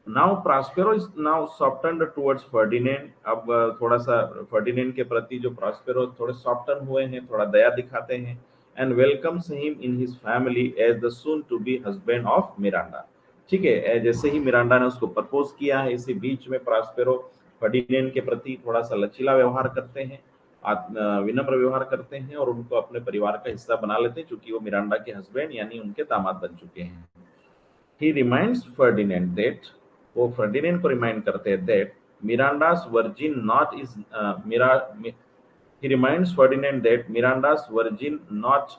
Now Prospero is now softened towards Ferdinand, अब थोड़ा सा फर्डिनेंड के प्रति जो प्रास्पेरो थोड़े सॉफ्टन हुए हैं, थोड़ा दया दिखाते हैं, and welcomes him in his family as the soon to be husband of Miranda. ठीक है, जैसे ही मिरांडा ने उसको प्रपोज किया है, इसी बीच में प्रास्पेरो फर्डिनेंड के प्रति थोड़ा सा लचीला व्यवहार करते हैं, विनम्र व्यवहार करते हैं और उनको अपने परिवार का हिस्सा बना लेते हैं, क्योंकि वो मिरांडा के हस्बैंड यानी उनके दामाद बन चुके हैं। He reminds Ferdinand that, वो फर्डिनेंड को रिमाइंड करते हैं that Miranda's virgin knot is he reminds Ferdinand that Miranda's virgin knot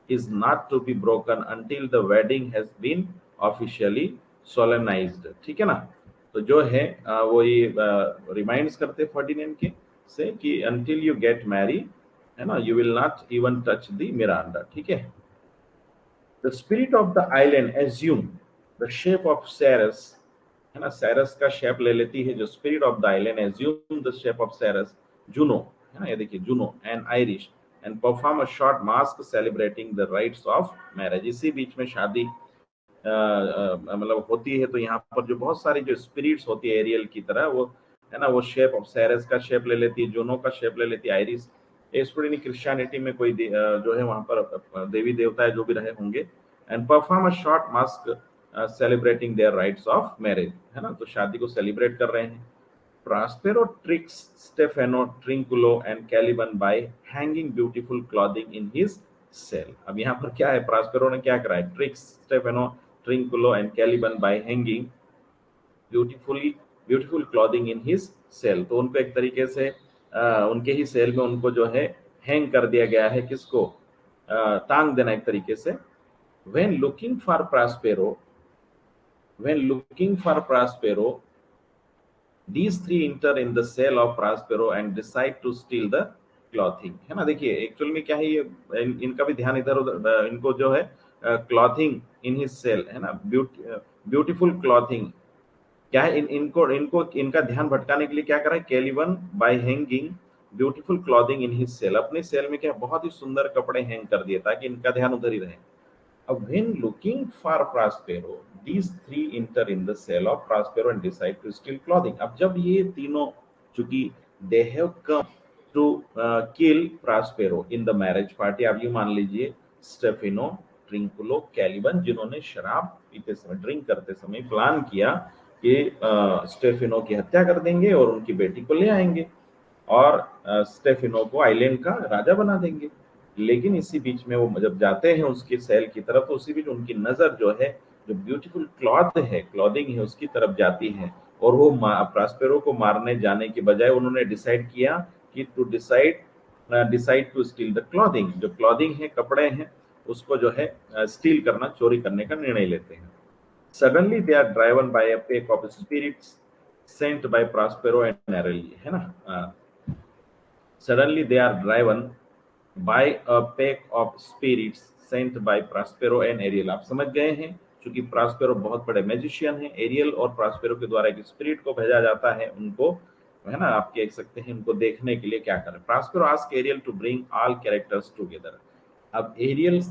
is not to be broken until the wedding has been officially solemnized। ठीक है ना, तो जो है वो ये रिमाइंड्स करते फर्डिनेंड के से कि until you get married, है ना, you will not even touch the Miranda। ठीक है। The spirit of the island assume the shape of Ceres, है ना, सेरस का शेप ले लेती है जो spirit of the island, assume the shape of Ceres, Juno, है ना, ये देखिए Juno and Iris, and perform a short masque celebrating the rites of marriage. इसी बीच में शादी मतलब होती है, तो यहाँ पर जो बहुत सारी जो स्पिरिट्स होती है एरियल की तरह, वो है ना, वो शेप ऑफ सेरस का शेप ले लेती है, जुनो का शेप ले लेती है, आयरिस। स्पिरिट क्रिश्चियनिटी में कोई जो है वहां पर देवी देवता है जो भी रहे होंगे, and perform a short masque celebrating their rights of marriage, है ना, तो शादी को सेलिब्रेट कर रहे हैं। Prospero tricks Stefano, Trinculo and Caliban by hanging beautiful clothing in his cell। अब यहाँ पर क्या है, प्रास्पेरो ने क्या करा है, tricks Stephano, Trinculo and Caliban by hanging beautiful clothing in his cell. तो उनको एक तरीके से उनके ही सेल में उनको जो है हैंग कर दिया गया है, किसको, टांग देना एक तरीके से। when looking for Prospero when looking for Prospero These three enter in the cell of Prospero and decide to steal the clothing, है ना। देखिए एक्चुअल में क्या है ये, इनका भी ध्यान इधर उधर, इनको जो है क्लॉथिंग इन हिज सेल, है ना, ब्यूटीफुल क्लॉथिंग, क्या है, इनको इनको इनका ध्यान भटकाने के लिए क्या करा है Caliban, by hanging beautiful clothing in his cell, अपने सेल में क्या बहुत ही सुंदर कपड़े हैंग कर दिए ताकि इनका ध्यान उधर ही रहे। अब when looking for Prospero, these three enter in the cell of Prospero and decide to steal clothing. अब जब ये तीनों, चूंकि they have come to kill Prospero in the marriage party, आप ये मान लीजिए स्टेफिनो, ट्रिंकुलो, कैलिबन, जिन्होंने शराब पीते समय, ड्रिंक करते समय प्लान किया कि स्टेफिनो की हत्या कर देंगे और उनकी बेटी को ले आएंगे और स्टेफिनो को आइलैंड का राजा बना देंगे। लेकिन इसी बीच में वो जब जाते हैं उसकी सेल की तरफ, तो उसी बीच उनकी नजर जो है, जो ब्यूटीफुल क्लॉथ है, क्लॉथिंग है, उसकी तरफ जाती है और वो प्रास्पेरो को मारने जाने के बजाय उन्होंने डिसाइड किया कि to decide to steal the clothing, जो क्लॉथिंग है, कपड़े हैं, उसको जो है स्टील करना, चोरी करने का निर्णय लेते हैं। Suddenly they are driven by a pack of spirits sent by Prospero and Ariel, है ना। Suddenly they are driven by a pack of spirits sent by Prospero and Ariel. आप समझ गए हैं, क्योंकि प्रॉस्पेरो बहुत बड़े मैजिशियन हैं, एरियल और प्रॉस्पेरो के द्वारा एक स्पिरिट को भेजा जाता है उनको, है ना, आप कह सकते हैं उनको देखने के लिए क्या करें। Prospero ask Ariel to bring all characters together. अब एरियल,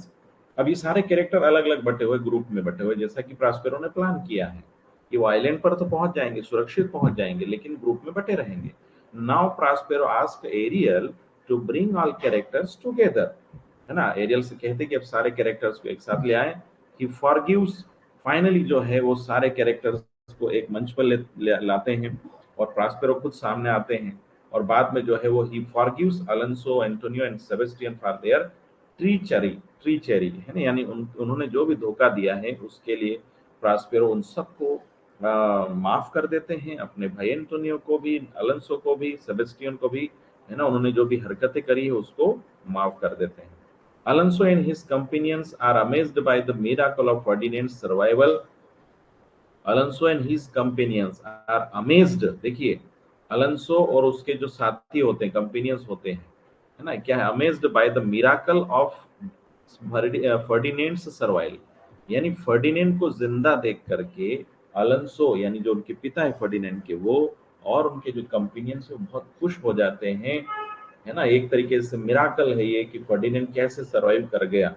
अब ये सारे कैरेक्टर अलग अलग बटे हुए, ग्रुप में बटे हुए, जैसा कि प्रॉस्पेरो ने प्लान किया है कि वो आइलैंड पर तो पहुंच जाएंगे, सुरक्षित पहुंच जाएंगे, लेकिन ग्रुप में बटे रहेंगे। Now Prospero ask Ariel to bring all characters together, है ना। एरियल से कहते कि अब सारे कैरेक्टर्स को एक साथ ले आए। ही फॉरगिव्स, फाइनली जो है वो सारे कैरेक्टर्स को एक मंच पर लाते हैं और प्रॉस्पेरो खुद सामने आते हैं और बाद में जो है वो ही forgives Alonso, Antonio and Sebastian for their treachery, है ना, यानी उन्होंने जो भी धोखा दिया है उसके लिए प्रॉस्पेरो उन सबको माफ कर देते हैं, अपने भाई एंटोनियो को भी, अलोंसो को भी, सेबेस्टियन को भी, है ना, उन्होंने जो भी हरकतें करी है उसको माफ कर देते हैं। Alonso and his companions are amazed by the miracle of Ferdinand's survival. Alonso and his companions are amazed, देखिए अलोंसो और उसके जो साथी होते हैं, कंपेनियंस होते हैं, है ना, क्या है, amazed by the miracle of Ferdinand's survival, यानी फर्डिनेंड को जिंदा देख करके अलोंसो, यानी जो उनके पिता है फर्डिनेंड के, वो और उनके जो कंपेनियंस है बहुत खुश हो जाते हैं, है ना। एक तरीके से मिराकल है ये कि फर्डिनेंड कैसे सरवाइव कर गया,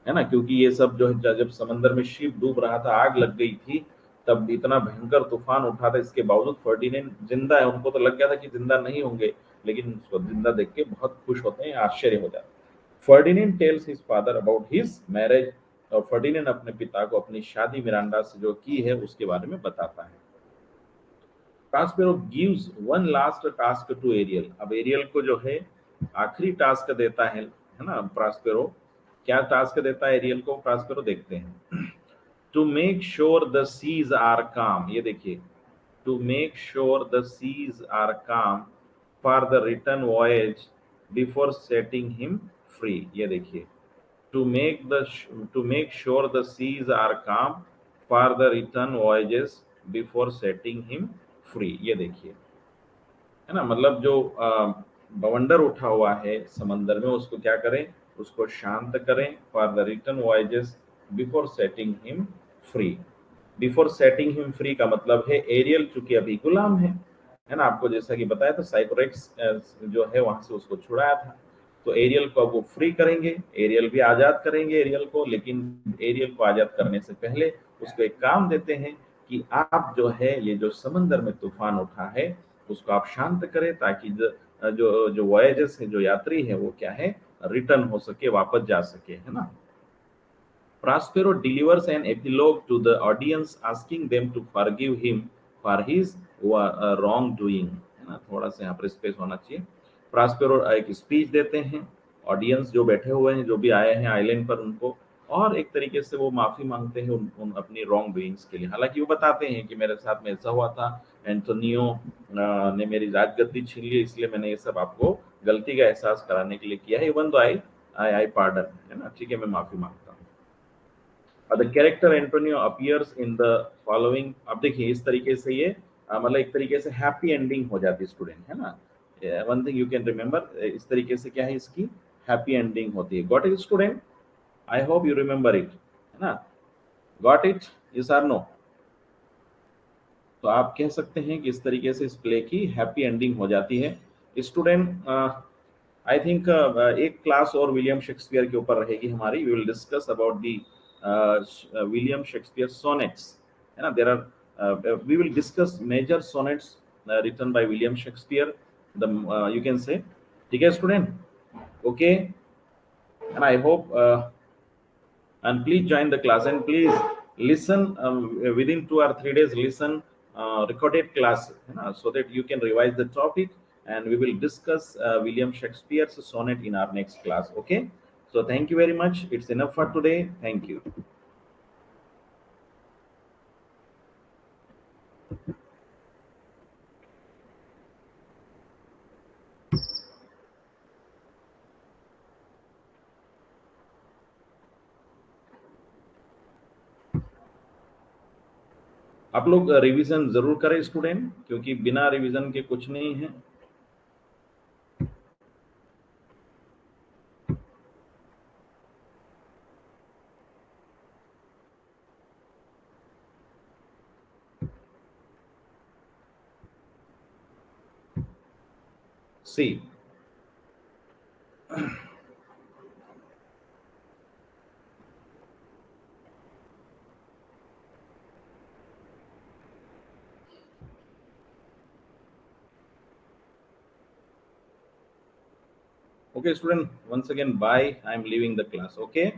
है ना, क्योंकि ये सब जो है जब समंदर में शिप डूब रहा था, आग लग गई थी, तब इतना भयंकर तूफान उठा था, इसके बावजूद फर्डिनेंड जिंदा है। उनको तो लग गया था कि जिंदा नहीं होंगे, लेकिन उसको जिंदा देख के बहुत खुश होते हैं, आश्चर्य हो जाता है। Ferdinand tales his father about his marriage, और फर्डिनेंड अपने पिता को अपनी शादी मिरांडा से जो की है उसके बारे में बताता है। Prospero gives one last task to Ariel, अब एरियल को जो है आखिरी टास्क देता है ना प्रॉस्पेरो। क्या टास्क देता है एरियल को प्रॉस्पेरो, देखते हैं। To make sure the seas are calm, ये देखिए, to make sure the seas are calm for the return voyage before setting him free, ये देखिए, to make the to make sure the seas are calm for the return voyages before setting him free, ये देखिए, है ना, मतलब जो बवंडर उठा हुआ है समंदर में उसको क्या करें, उसको शांत करें, for the return voyages before setting him free. Before setting him free का मतलब है एरियल चूंकि अभी गुलाम है ना, आपको जैसा कि बताया था साइकोरेक्स जो है वहां से उसको छुड़ाया था, तो एरियल को अब वो फ्री करेंगे, एरियल भी आजाद करेंगे एरियल को, लेकिन एरियल को आजाद करने से पहले उसको एक काम देते हैं कि आप जो है ये जो समंदर में तूफान उठा है उसको आप शांत करें, ताकि जो जो वॉयजेस है, जो यात्री है, वो क्या है, रिटर्न हो सके, वापस जा सके, है ना। Prospero delivers an epilogue to the audience asking them to forgive him for his wrongdoing, है ना, थोड़ा सा यहाँ पर स्पेस होना चाहिए। प्रॉस्पेरो एक स्पीच देते हैं, ऑडियंस जो बैठे हुए हैं, जो भी आए हैं आइलैंड पर, उनको, और एक तरीके से वो माफी मांगते हैं उन अपनी रॉन्ग डूइंग्स के लिए। हालांकि वो बताते हैं कि मेरे साथ में ऐसा हुआ था, एंटोनियो ने मेरी राजगद्दी छीन ली, इसलिए मैंने ये सब आपको गलती का एहसास कराने के लिए किया है, इवन दो आई पार्डन, है ना, ठीक है, मैं माफी मांगता हूँ। The character Antonio appears in the following, अब देखिए इस तरीके से ये मतलब एक तरीके से हैप्पी एंडिंग हो जाती है स्टूडेंट, है ना। One thing you can remember, इस तरीके से क्या है इसकी हैप्पी एंडिंग होती है। Got it student? I hope you remember it, है ना। Got it? यस और नो? तो आप कह सकते हैं कि इस तरीके से इस प्ले की हैप्पी एंडिंग हो जाती है स्टूडेंट। आई थिंक एक क्लास और विलियम शेक्सपियर के ऊपर रहेगी हमारी। We will discuss about the William Shakespeare sonnets, है ना। There are we will discuss major sonnets written by William Shakespeare, the you can say. ठीक है student? Okay, and I hope and please join the class and please listen within 2 or 3 days, listen recorded class, you know, so that you can revise the topic, and we will discuss William Shakespeare's sonnet in our next class. Okay, so thank you very much. It's enough for today. Thank you. आप लोग revision जरूर करें student, क्योंकि बिना revision के कुछ नहीं है। सी, okay student, once again bye, I'm leaving the class. Okay.